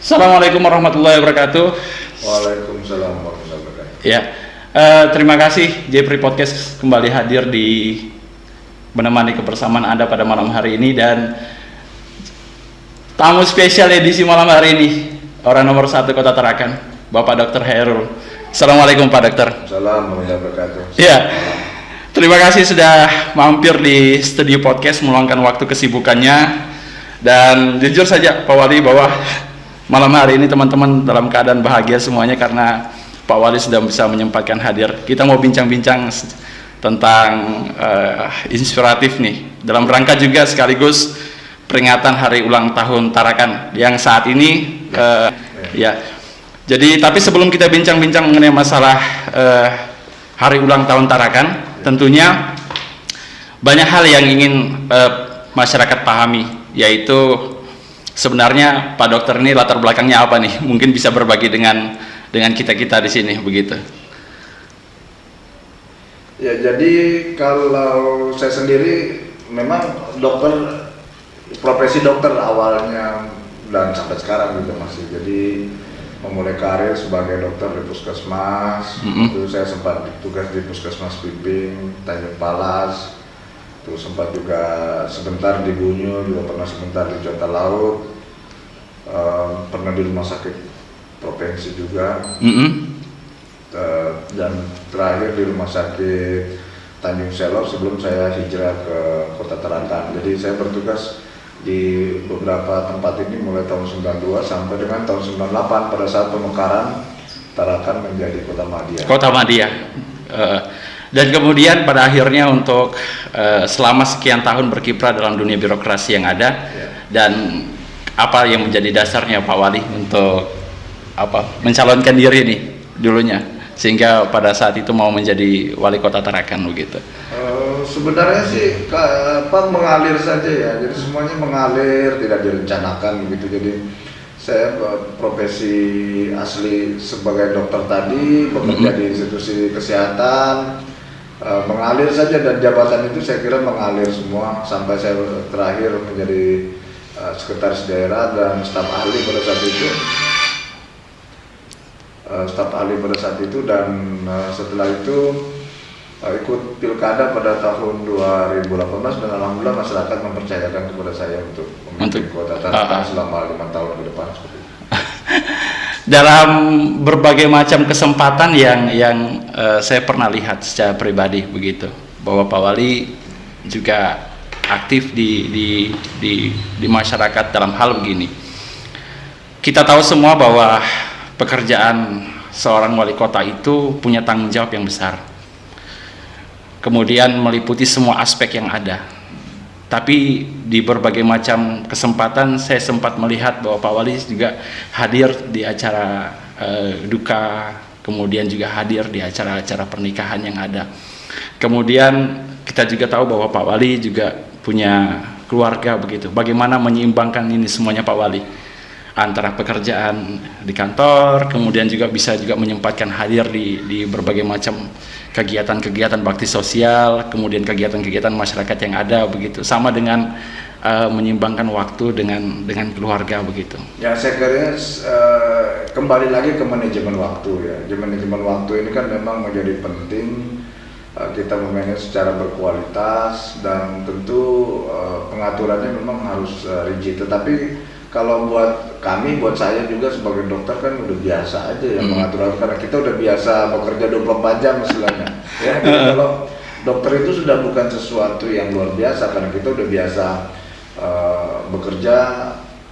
Assalamualaikum warahmatullahi wabarakatuh. Waalaikumsalam warahmatullahi wabarakatuh. Ya, terima kasih Jeffrey Podcast kembali hadir di menemani kebersamaan Anda pada malam hari ini, dan tamu spesial edisi malam hari ini orang nomor 1 Kota Tarakan, Bapak Dr. Hairul. Assalamualaikum Pak Dokter. Assalamualaikum warahmatullahi wabarakatuh. Ya, terima kasih sudah mampir di studio podcast meluangkan waktu kesibukannya. Dan jujur saja Pak Wali bahwa malam hari ini teman-teman dalam keadaan bahagia semuanya karena Pak Wali sudah bisa menyempatkan hadir. Kita mau bincang-bincang tentang inspiratif nih, dalam rangka juga sekaligus peringatan hari ulang tahun Tarakan yang saat ini ya. Jadi tapi sebelum kita bincang-bincang mengenai masalah hari ulang tahun Tarakan, tentunya banyak hal yang ingin masyarakat pahami, yaitu sebenarnya Pak Dokter ini latar belakangnya apa nih? Mungkin bisa berbagi dengan kita di sini begitu. Ya, jadi kalau saya sendiri memang dokter, profesi dokter awalnya dan sampai sekarang juga masih. Jadi memulai karir sebagai dokter di puskesmas. Itu saya sempat tugas di puskesmas Piping, Tanjung Palas. Terus sempat juga sebentar di Bunyul, juga pernah sebentar di Jota Laut, pernah di rumah sakit provinsi juga, dan terakhir di rumah sakit Tanjung Selor sebelum saya hijrah ke Kota Tarakan. Jadi saya bertugas di beberapa tempat ini mulai tahun 92 sampai dengan tahun 98 pada saat pemekaran Tarakan menjadi Kota Madya. Kota Madya. Dan kemudian pada akhirnya untuk selama sekian tahun berkiprah dalam dunia birokrasi yang ada, dan apa yang menjadi dasarnya Pak Wali untuk mencalonkan diri nih dulunya sehingga pada saat itu mau menjadi wali kota Tarakan begitu? Sebenarnya sih mengalir saja ya, jadi semuanya mengalir, tidak direncanakan begitu. Jadi saya profesi asli sebagai dokter tadi, bekerja di institusi kesehatan, mengalir saja, dan jabatan itu saya kira mengalir semua sampai saya terakhir menjadi sekretaris daerah dan staf ahli pada saat itu, dan setelah itu ikut pilkada pada tahun 2018, dan alhamdulillah masyarakat mempercayakan kepada saya untuk memimpin Kota Tarakan selama 5 tahun ke depan seperti itu. Dalam berbagai macam kesempatan yang saya pernah lihat secara pribadi begitu, bahwa Pak Wali juga aktif di masyarakat dalam hal begini. Kita tahu semua bahwa pekerjaan seorang wali kota itu punya tanggung jawab yang besar, kemudian meliputi semua aspek yang ada. Tapi di berbagai macam kesempatan saya sempat melihat bahwa Pak Wali juga hadir di acara duka, kemudian juga hadir di acara-acara pernikahan yang ada. Kemudian kita juga tahu bahwa Pak Wali juga punya keluarga begitu. Bagaimana menyeimbangkan ini semuanya Pak Wali? Antara pekerjaan di kantor, kemudian juga bisa juga menyempatkan hadir di berbagai macam kegiatan-kegiatan bakti sosial, kemudian kegiatan-kegiatan masyarakat yang ada begitu, sama dengan menyeimbangkan waktu dengan keluarga begitu. Ya, saya kira kembali lagi ke manajemen waktu ya. Manajemen waktu ini kan memang menjadi penting, kita memanage secara berkualitas, dan tentu pengaturannya memang harus rigid. Tetapi kalau buat saya juga sebagai dokter kan udah biasa aja ya mengatur, karena kita udah biasa bekerja 24 jam istilahnya. Ya, jadi kalau dokter itu sudah bukan sesuatu yang luar biasa, karena kita udah biasa bekerja,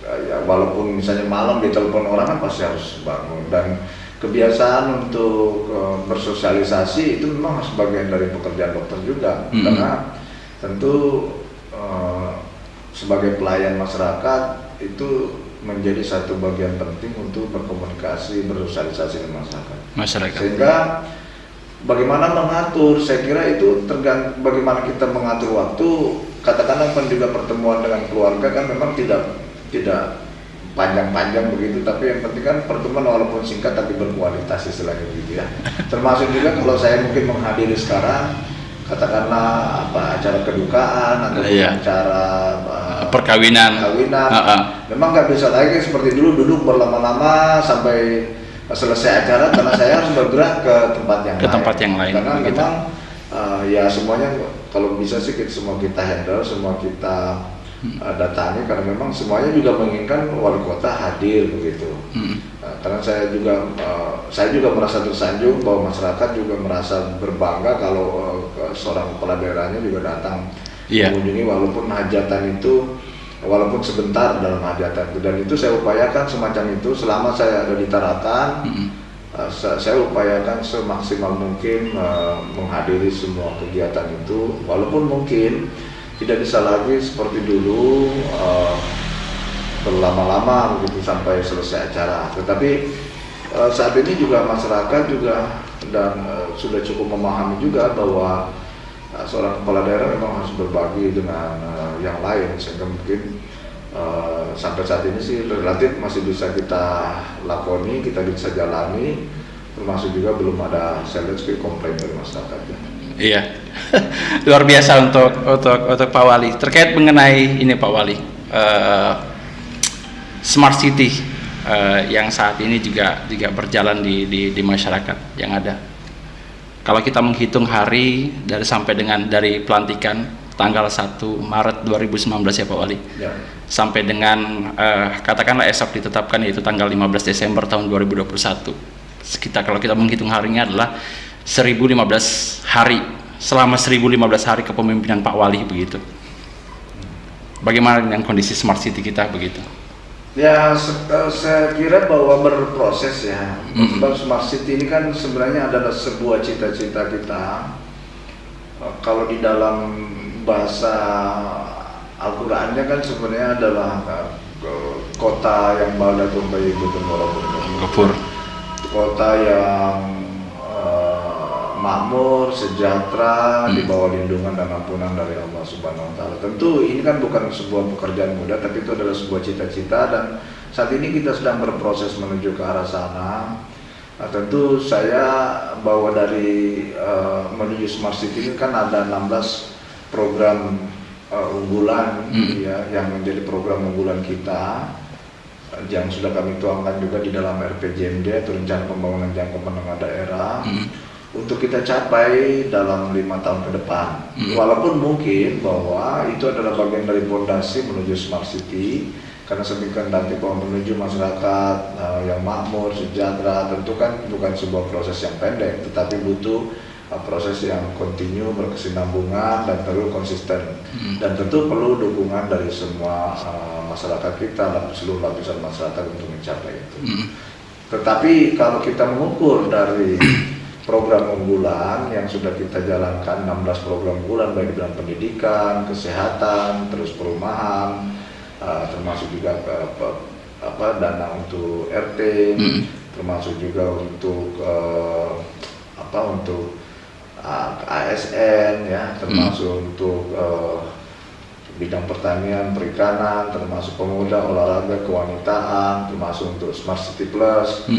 ya walaupun misalnya malam ditelepon orang kan pasti harus bangun, dan kebiasaan untuk bersosialisasi itu memang harus bagian dari pekerjaan dokter juga. Karena tentu sebagai pelayan masyarakat itu menjadi satu bagian penting untuk berkomunikasi, bersosialisasi dengan masyarakat. Sehingga bagaimana mengatur, saya kira itu tergantung bagaimana kita mengatur waktu. Katakanlah kan juga pertemuan dengan keluarga kan memang tidak panjang-panjang begitu, tapi yang penting kan pertemuan walaupun singkat tapi berkualitas istilahnya begitu ya. Termasuk juga kalau saya mungkin menghadiri sekarang katakanlah acara kedukaan atau acara perkawinan. Memang nggak bisa lagi seperti dulu duduk berlama-lama sampai selesai acara, karena saya harus bergerak ke tempat yang lain. Karena begitu. memang ya semuanya kalau bisa sih semua kita handle, semua kita datangi, karena memang semuanya juga menginginkan wali kota hadir begitu. Karena saya juga merasa tersanjung bahwa masyarakat juga merasa berbangga kalau seorang kepala daerahnya juga datang mengunjungi, walaupun hajatan itu, walaupun sebentar dalam hajatan itu. Dan itu saya upayakan semacam itu selama saya ada di Tarakan. Saya upayakan semaksimal mungkin menghadiri semua kegiatan itu, walaupun mungkin tidak bisa lagi seperti dulu berlama-lama begitu sampai selesai acara. Tetapi saat ini juga masyarakat juga dan sudah cukup memahami juga bahwa seorang kepala daerah memang harus berbagi dengan yang lain, sehingga mungkin sampai saat ini sih relatif masih bisa kita lakoni, kita bisa jalani, termasuk juga belum ada saya lihat komplain dari masyarakat. Iya, luar biasa untuk Pak Wali. Terkait mengenai ini Pak Wali, Smart City yang saat ini juga berjalan di masyarakat yang ada. Kalau kita menghitung hari dari pelantikan tanggal 1 Maret 2019 ya Pak Wali, sampai dengan katakanlah esok ditetapkan, yaitu tanggal 15 Desember tahun 2021. Kalau kita menghitung harinya adalah 1015 hari, selama 1015 hari kepemimpinan Pak Wali begitu. Bagaimana dengan kondisi Smart City kita begitu? Ya, saya kira bahwa berproses ya. Sebab Smart City ini kan sebenarnya adalah sebuah cita-cita kita. Kalau di dalam bahasa Al-Qur'annya kan sebenarnya adalah kota yang baldatun thayyibun wa rabbun ghafur. Kota yang makmur, sejahtera, di bawah lindungan dan ampunan dari Allah Subhanahu wa Ta'ala. Tentu ini kan bukan sebuah pekerjaan mudah, tapi itu adalah sebuah cita-cita, dan saat ini kita sedang berproses menuju ke arah sana. Tentu saya bahwa dari menuju Smart City ini kan ada 16 program unggulan ya, yang menjadi program unggulan kita yang sudah kami tuangkan juga di dalam RPJMD atau Rencana Pembangunan Jangka Menengah Daerah untuk kita capai dalam 5 tahun ke depan. Walaupun mungkin bahwa itu adalah bagian dari fondasi menuju Smart City, karena sedemikian nanti bahwa menuju masyarakat yang makmur, sejahtera, tentu kan bukan sebuah proses yang pendek, tetapi butuh proses yang kontinu, berkesinambungan, dan perlu konsisten. Dan tentu perlu dukungan dari semua masyarakat kita, seluruh lapisan masyarakat untuk mencapai itu. Tetapi kalau kita mengukur dari program unggulan yang sudah kita jalankan, 16 program unggulan baik dalam pendidikan, kesehatan, terus perumahan, termasuk juga dana untuk RT, termasuk juga untuk untuk ASN ya, termasuk untuk bidang pertanian, perikanan, termasuk pemuda, olahraga, kewanitaan, termasuk untuk Smart City Plus.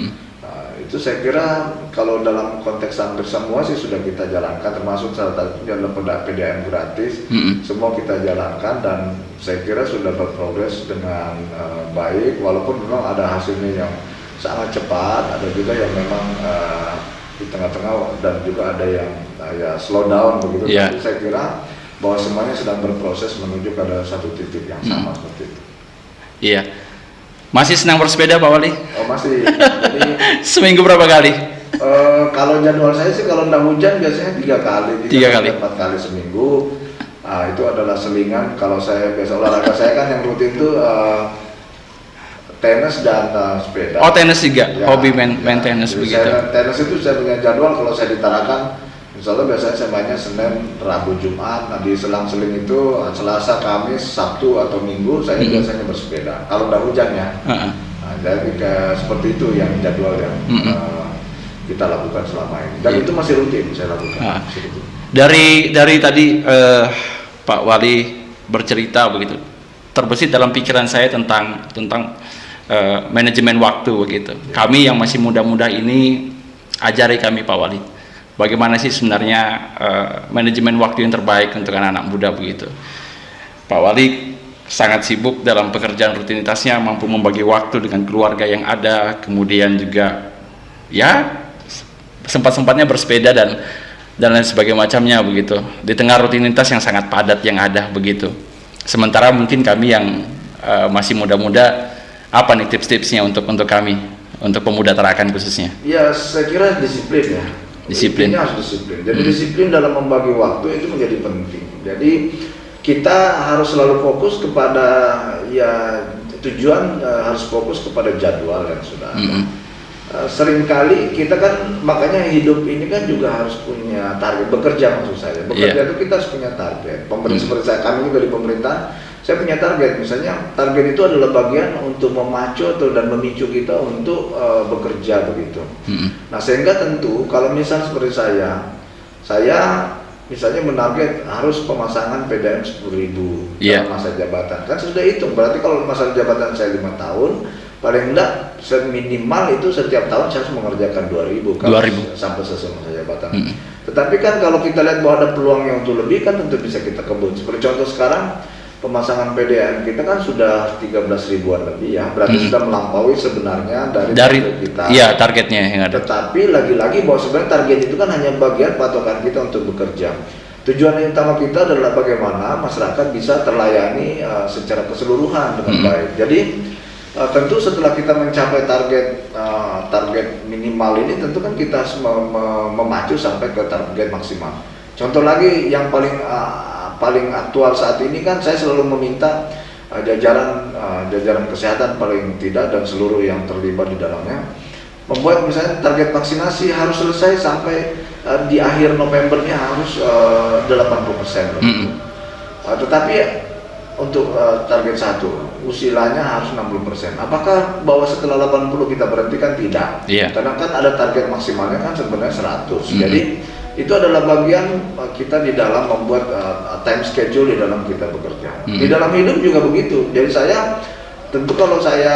Itu saya kira kalau dalam konteks hampir semua sih sudah kita jalankan, termasuk salah satunya adalah PDAM gratis. Semua kita jalankan dan saya kira sudah berprogres dengan baik, walaupun memang ada hasilnya yang sangat cepat, ada juga yang memang di tengah-tengah, dan juga ada yang ya slow down begitu. Tapi saya kira bahwa semuanya sedang berproses menuju pada satu titik yang sama seperti itu. Iya. Masih senang bersepeda Pak Wali? Oh masih. Jadi, seminggu berapa kali? Kalau jadwal saya sih kalau enggak hujan biasanya 3 kali, 4 kali seminggu. Itu adalah selingan. Kalau saya biasa olahraga saya kan yang rutin itu tenis dan sepeda. Oh tenis juga, ya, hobi main tenis begitu. Tenis itu saya punya jadwal, kalau saya ditarakan, insya Allah biasanya saya mainnya Senin, Rabu, Jumat. Nah di selang-seling itu Selasa, Kamis, Sabtu atau Minggu saya biasanya bersepeda. Kalau udah hujan ya. Jadi seperti itu yang jadwal yang kita lakukan selama ini. Dan itu masih rutin saya lakukan. Dari tadi Pak Wali bercerita begitu, terbesit dalam pikiran saya tentang manajemen waktu begitu. Kami yang masih muda-muda ini, ajari kami Pak Wali, bagaimana sih sebenarnya manajemen waktu yang terbaik untuk anak-anak muda begitu. Pak Wali sangat sibuk dalam pekerjaan rutinitasnya, mampu membagi waktu dengan keluarga yang ada, kemudian juga ya sempat-sempatnya bersepeda dan lain sebagainya macamnya begitu, di tengah rutinitas yang sangat padat yang ada begitu. Sementara mungkin kami yang masih muda-muda, apa nih tips-tipsnya untuk kami, untuk pemuda Tarakan khususnya? Ya, saya kira disiplin ya. Disiplin. Intinya harus disiplin. Jadi disiplin dalam membagi waktu itu menjadi penting. Jadi kita harus selalu fokus kepada ya tujuan, harus fokus kepada jadwal yang sudah ada. Seringkali kita kan, makanya hidup ini kan juga harus punya target, bekerja maksud saya. Bekerja itu kita harus punya target. Pemerintah seperti saya, kami juga di pemerintah, saya punya target. Misalnya target itu adalah bagian untuk memacu dan memicu kita untuk bekerja begitu. Nah, sehingga tentu kalau misal seperti saya misalnya menarget harus pemasangan PDM 10.000 dalam masa jabatan. Kan sudah hitung, berarti kalau masa jabatan saya 5 tahun, paling enggak minimal itu setiap tahun saya harus mengerjakan 2.000 sampai selesai masa jabatan. Tetapi kan kalau kita lihat bahwa ada peluangnya untuk lebih, kan tentu bisa kita kebut. Seperti contoh sekarang pemasangan PDM kita kan sudah 13 ribuan lebih ya, berarti sudah melampaui sebenarnya dari target kita. Iya, targetnya yang ada. Tetapi lagi-lagi bahwa sebenarnya target itu kan hanya bagian patokan kita untuk bekerja. Tujuan yang utama kita adalah bagaimana masyarakat bisa terlayani secara keseluruhan dengan baik. Jadi tentu setelah kita mencapai target minimal ini, tentu kan kita harus memacu sampai ke target maksimal. Contoh lagi yang paling aktual saat ini kan, saya selalu meminta jajaran kesehatan paling tidak dan seluruh yang terlibat di dalamnya membuat misalnya target vaksinasi harus selesai sampai di akhir Novembernya harus 80%. Tetapi untuk target 1 usilanya harus 60%. Apakah bahwa setelah 80 kita berhentikan? Tidak. Karena kan ada target maksimalnya kan sebenarnya 100. Jadi itu adalah bagian kita di dalam membuat time schedule di dalam kita bekerja. Di dalam hidup juga begitu. Jadi saya tentu kalau saya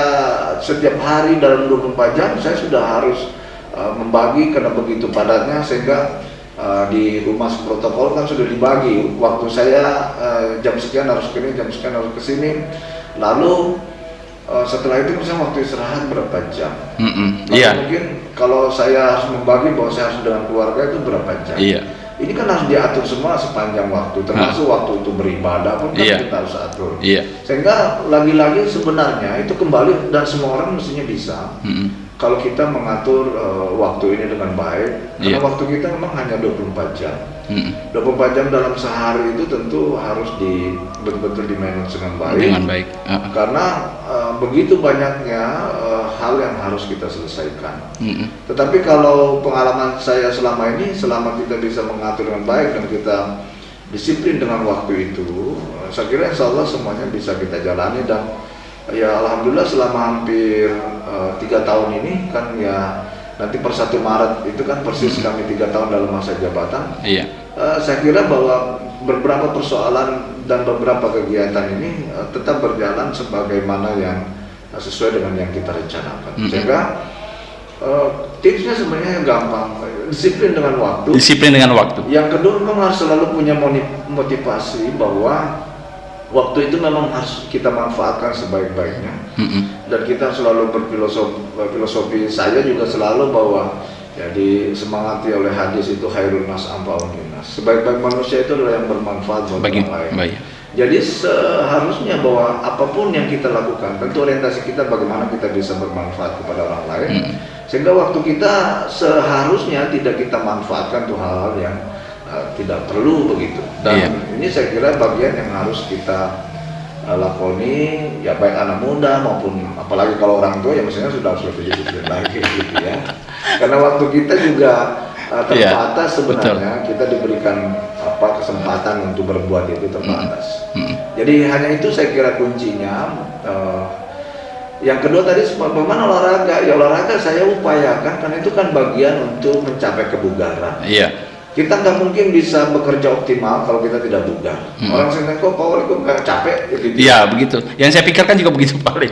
setiap hari dalam 24 jam saya sudah harus membagi, karena begitu padatnya sehingga di humas protokol kan sudah dibagi waktu saya jam sekian harus ke sini, jam sekian harus ke sini. Lalu setelah itu misalnya waktu istirahat berapa jam. Mungkin kalau saya harus membagi bahwa saya harus dengan keluarga itu berapa jam. Ini kan harus diatur semua sepanjang waktu, termasuk waktu untuk beribadah pun kan kita harus atur. Sehingga lagi-lagi sebenarnya itu kembali, dan semua orang mestinya bisa. Kalau kita mengatur waktu ini dengan baik, karena waktu kita memang hanya 24 jam. 24 jam dalam sehari itu tentu harus betul-betul di-manage dengan baik. Karena begitu banyaknya hal yang harus kita selesaikan. Tetapi kalau pengalaman saya selama ini, selama kita bisa mengatur dengan baik dan kita disiplin dengan waktu itu, saya kira insya Allah semuanya bisa kita jalani. Dan ya alhamdulillah selama hampir 3 tahun ini kan, ya nanti per 1 Maret itu kan persis kami 3 tahun dalam masa jabatan. Saya kira bahwa beberapa persoalan dan beberapa kegiatan ini tetap berjalan sebagaimana yang sesuai dengan yang kita rencanakan. Sehingga tipsnya sebenarnya gampang, disiplin dengan waktu. Yang kedua, memang harus selalu punya motivasi bahwa waktu itu memang harus kita manfaatkan sebaik-baiknya. Dan kita selalu berfilosofi, saya juga selalu bahwa ya disemangati oleh hadis itu, khairun nas anfa'un linnas. Sebaik-baik manusia itu adalah yang bermanfaat bagi orang lain. Jadi seharusnya bahwa apapun yang kita lakukan, tentu orientasi kita bagaimana kita bisa bermanfaat kepada orang lain. Sehingga waktu kita seharusnya tidak kita manfaatkan tuh hal-hal yang tidak perlu begitu. Dan ini saya kira bagian yang harus kita lakoni, ya baik anak muda maupun apalagi kalau orang tua, ya misalnya sudah lebih disiplin lagi gitu ya. Karena waktu kita juga terbatas sebenarnya. Kita diberikan kesempatan untuk berbuat itu terbatas. Jadi hanya itu saya kira kuncinya. Yang kedua tadi bagaimana olahraga? Ya olahraga saya upayakan karena itu kan bagian untuk mencapai kebugaran. Kita nggak mungkin bisa bekerja optimal kalau kita tidak bugar. Orang sering kok Pak Wali kok nggak capek gitu. Begitu. Yang saya pikirkan juga begitu Pak Wali.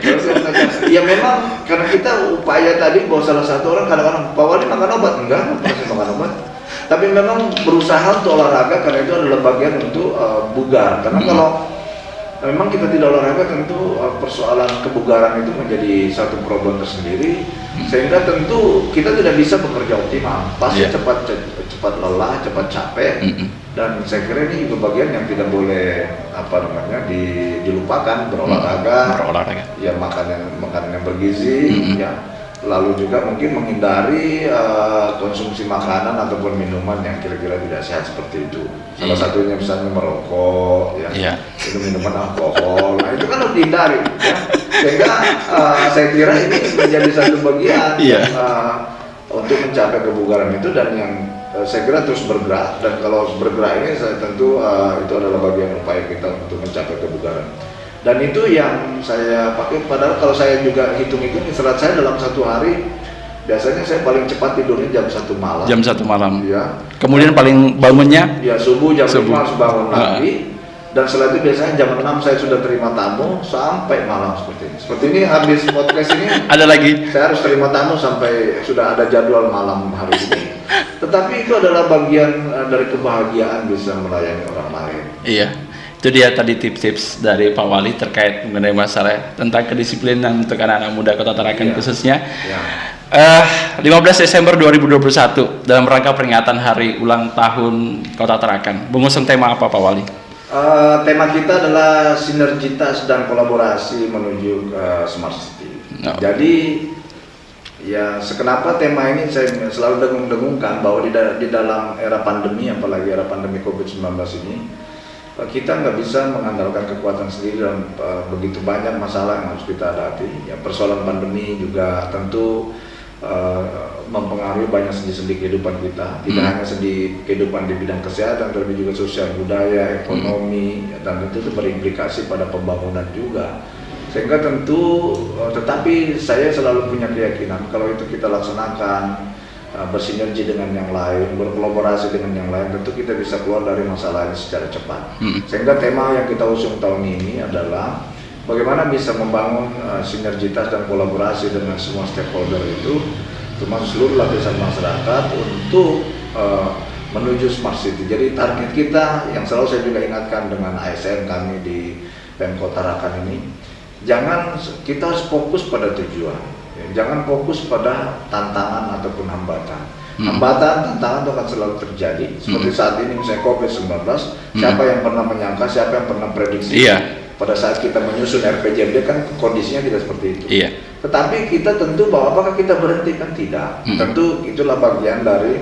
Ya memang karena kita upaya tadi bahwa salah satu orang kadang-kadang Pak Wali makan obat, enggak makan obat. Tapi memang berusaha untuk olahraga karena itu adalah bagian untuk bugar. Karena kalau memang kita tidak olahraga tentu persoalan kebugaran itu menjadi satu problem tersendiri, sehingga tentu kita tidak bisa bekerja optimal, pasti cepat lelah, cepat capek, dan saya kira ini juga bagian yang tidak boleh dilupakan, berolahraga, ya makanan yang bergizi, ya. Lalu juga mungkin menghindari konsumsi makanan ataupun minuman yang kira-kira tidak sehat seperti itu. Salah satunya misalnya merokok, ya, itu minuman alkohol. Nah itu kan harus dihindari, ya. Sehingga saya kira ini menjadi satu bagian untuk mencapai kebugaran itu, dan yang saya kira terus bergerak. Dan kalau bergerak ini saya tentu itu adalah bagian upaya kita untuk mencapai kebugaran. Dan itu yang saya pakai, padahal kalau saya juga hitung-hitung istirahat saya dalam satu hari, biasanya saya paling cepat tidurnya jam 1 malam. Jam 1 malam. Ya. Kemudian paling bangunnya? Ya subuh jam 5 harus bangun lagi. Dan setelah itu biasanya jam 6 saya sudah terima tamu sampai malam seperti ini. Seperti ini habis podcast ini ada lagi. Saya harus terima tamu sampai sudah ada jadwal malam hari ini. Tetapi itu adalah bagian dari kebahagiaan bisa melayani orang lain. Iya. Itu dia tadi tips-tips dari Pak Wali terkait mengenai masalah tentang kedisiplinan untuk anak-anak muda Kota Tarakan khususnya. 15 Desember 2021 dalam rangka peringatan hari ulang tahun Kota Tarakan. Mengusung tema apa Pak Wali? Tema kita adalah sinergitas dan kolaborasi menuju Smart City. Jadi ya sekenapa tema ini saya selalu dengung-dengungkan bahwa di dalam era pandemi, apalagi era pandemi COVID-19 ini, kita nggak bisa mengandalkan kekuatan sendiri dalam begitu banyak masalah yang harus kita hadapi. Ya, persoalan pandemi juga tentu mempengaruhi banyak sendi-sendi kehidupan kita. Tidak hanya sendi kehidupan di bidang kesehatan, tapi juga sosial, budaya, ekonomi, dan itu berimplikasi pada pembangunan juga. Sehingga tentu, tetapi saya selalu punya keyakinan kalau itu kita laksanakan, bersinergi dengan yang lain, berkolaborasi dengan yang lain, tentu kita bisa keluar dari masalah ini secara cepat. Sehingga tema yang kita usung tahun ini adalah bagaimana bisa membangun sinergitas dan kolaborasi dengan semua stakeholder itu, termasuk seluruh lapisan masyarakat untuk menuju Smart City. Jadi target kita yang selalu saya juga ingatkan dengan ASN kami di Pemkot Tarakan ini, jangan kita harus fokus pada tujuan. Jangan fokus pada tantangan ataupun hambatan. Hambatan, tantangan itu akan selalu terjadi. Seperti saat ini misalnya COVID-19, siapa yang pernah menyangka, siapa yang pernah prediksi? Pada saat kita menyusun RPJMD kan kondisinya tidak seperti itu. Tetapi kita tentu bahwa apakah kita berhenti? Kan tidak. Tentu itulah bagian dari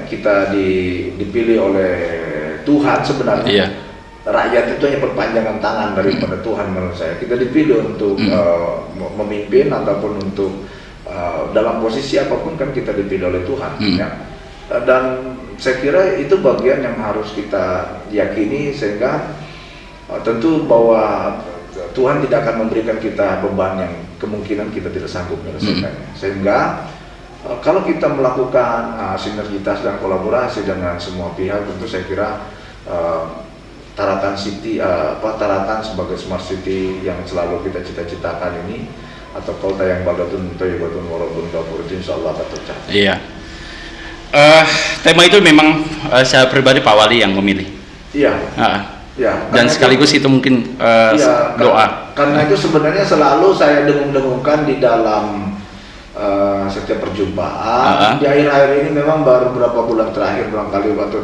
kita dipilih oleh Tuhan sebenarnya. Rakyat itu hanya perpanjangan tangan daripada Tuhan menurut saya. Kita dipilih untuk memimpin ataupun untuk dalam posisi apapun kan kita dipilih oleh Tuhan. Ya. Dan saya kira itu bagian yang harus kita yakini, sehingga tentu bahwa Tuhan tidak akan memberikan kita beban yang kemungkinan kita tidak sanggup menyelesaikannya. Sehingga kalau kita melakukan sinergitas dan kolaborasi dengan semua pihak, tentu saya kira Tarakan City, Tarakan sebagai Smart City yang selalu kita cita-citakan ini, atau kota yang baldatun thayyibatun warabun ghafur, insya Allah akan tercapai. Iya. Tema itu memang saya pribadi Pak Wali yang memilih. Iya. Dan sekaligus itu mungkin doa. Karena itu sebenarnya selalu saya dengung-dengungkan di dalam setiap perjumpaan. Di akhir-akhir ini memang baru beberapa bulan terakhir, barangkali atau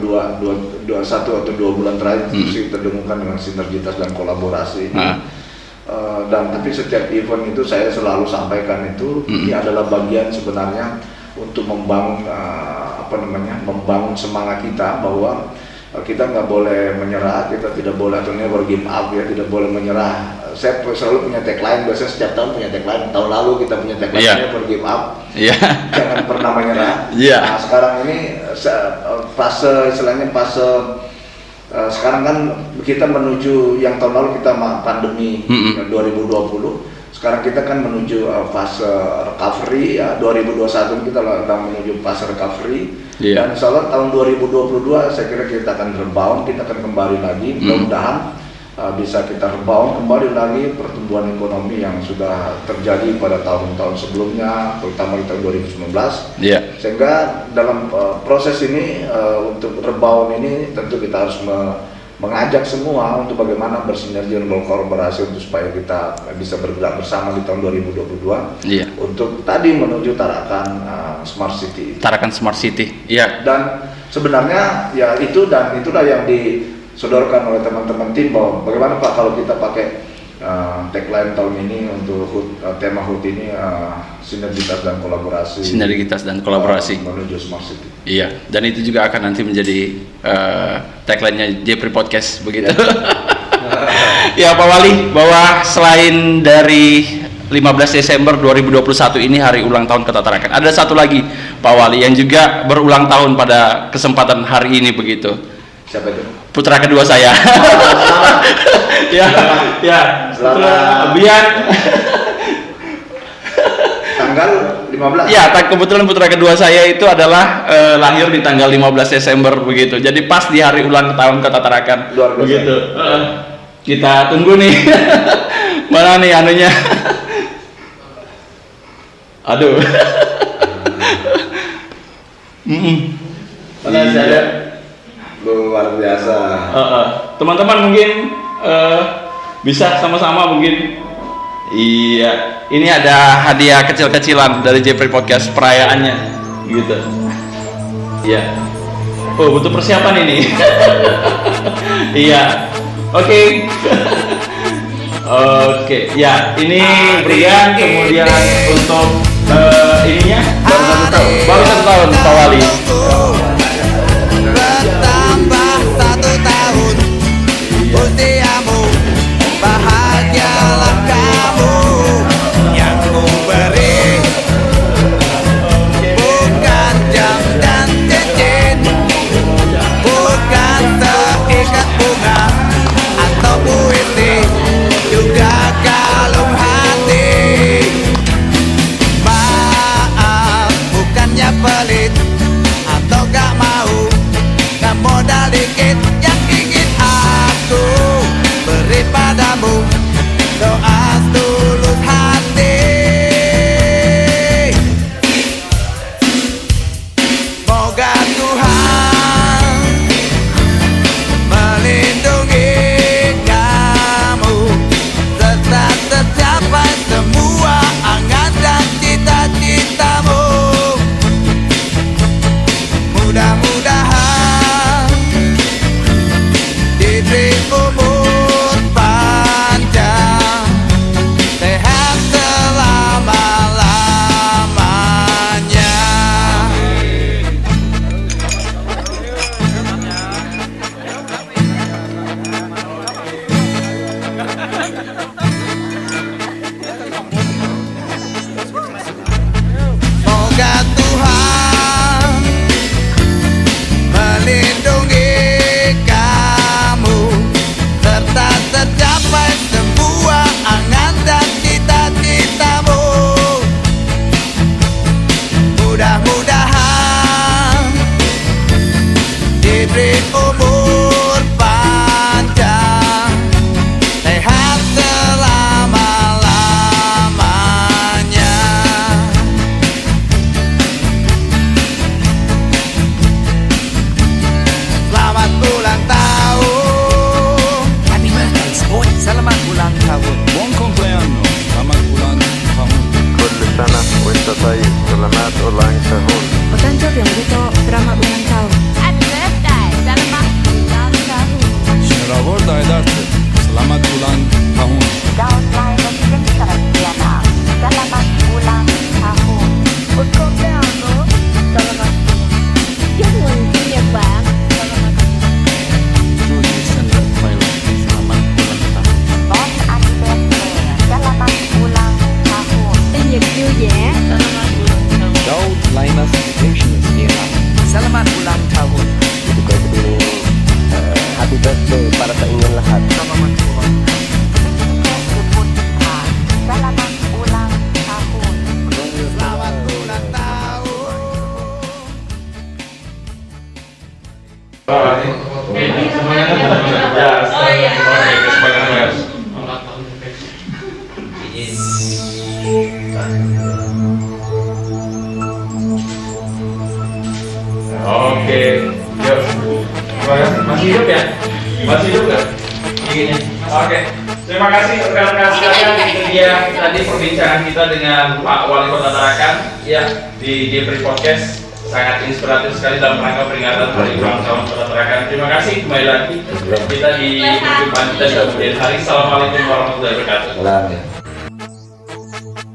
satu atau dua bulan terakhir kita dengungkan dengan sinergitas dan kolaborasi ini. Dan tapi setiap event itu saya selalu sampaikan itu ini adalah bagian sebenarnya untuk membangun membangun semangat kita bahwa kita nggak boleh menyerah, kita tidak boleh atau never give up, ya, tidak boleh menyerah. Saya selalu punya tagline, biasanya setiap tahun punya tagline. Tahun lalu kita punya tagline never give up, jangan pernah menyerah. Nah, sekarang ini fase sekarang kan kita menuju yang tahun lalu kita pandemi 2020. Sekarang kita kan menuju fase recovery, ya. 2021 kita sedang menuju fase recovery. Dan insya Allah tahun 2022 saya kira kita akan rebound, kita akan kembali lagi. Mudah-mudahan bisa kita rebound kembali lagi pertumbuhan ekonomi yang sudah terjadi pada tahun-tahun sebelumnya, terutama di tahun 2019. Sehingga dalam proses ini untuk rebound ini tentu kita harus mengajak semua untuk bagaimana bersinergi dan berkolaborasi untuk supaya kita bisa bergerak bersama di tahun 2022 Iya. untuk tadi menuju Tarakan Smart City. Tarakan Smart City. Iya. Dan sebenarnya ya itulah yang disodorkan oleh teman-teman tim bahwa bagaimana Pak kalau kita pakai tagline tahun ini untuk tema HUT ini sinergitas dan kolaborasi. Sinergitas dan kolaborasi. Menuju Smart City. Iya, dan itu juga akan nanti menjadi tagline-nya Jepri Podcast begitu. Ya Pak Wali, bahwa selain dari 15 Desember 2021 ini hari ulang tahun Kota Tarakan, ada satu lagi Pak Wali yang juga berulang tahun pada kesempatan hari ini begitu. Siapa itu? Putra kedua saya. Ya, ya. Selamat. Biar Tanggal 15. ya, kebetulan putra kedua saya itu adalah lahir di tanggal 15 Desember begitu. Jadi pas di hari ulang tahun Kota Tarakan. Luar biasa. Begitu. Kita tunggu nih. Mana nih anunya? Aduh. Mana sih ada? Luar biasa. Teman-teman mungkin bisa sama-sama mungkin. Iya, ini ada hadiah kecil-kecilan dari Jepri Podcast perayaannya, gitu. Iya. Oh, butuh persiapan ini. Iya. Oke. Oke. Ya, ini Brian. Kemudian untuk ininya baru satu tahun Pak Wali. Bertambah 1 tahun usiamu, bahagialah kamu. Yang ku beri bukan jam dan cincin, bukan seikat bunga atau puisi, juga kalung hati. Maaf, bukannya pelit atau gak mau, gak modal dikit yang ingin aku beri padamu, doa tulus hati. Moga Tuhan melindungi kamu, serta tercapai semua angan dan cita-citamu. Mudah-mudahan diberi umur panjang, sehat selama-lamanya. Moga Tuhan melindungi kamu, serta tercapai semua angan dan cita-citamu. Mudah-mudahan diberi umur panjang, sehat selama-lamanya. Selamat ulang tahun. Happy birthday, boy. Selamat ulang tahun. Buon compleanno, selamat ulang tahun. كل سنة وانت طيب سلامات ulang tahun. Otancho Ryongito, selamat ulang tahun. Happy birthday, selamat ulang tahun. Signora Volta ed Arte, selamat ulang tahun. Daun Linus Kristiana, selamat ulang tahun. Untuk Leano, selamat chúc mừng sinh nhật bạn. Judy Sender Pilot, selamat ulang tahun. Bon anniversaire, selamat ulang tahun. Sinh nhật vui vẻ. Selamat ulang tahun. Daud Linus Kristiana, selamat ulang tahun. Happy birthday para sa inyong lahat. Selamat ulang Selamat ulang tahun. Selamat ulang tahun. Oke, yuk. Masih hidup ya? Masih hidup nggak? Giginya. Oke. Terima kasih rekan-rekan sekalian. Itu dia tadi perbincangan kita dengan Pak Wali Kota Tarakan ya di Jeffrey Podcast. Sangat inspiratif sekali dalam rangka peringatan Hari Ulang Tahun Kota Tarakan. Terima kasih kembali lagi kita di perjumpaan kita di kemudian hari. Assalamualaikum warahmatullahi wabarakatuh.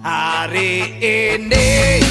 Hari ini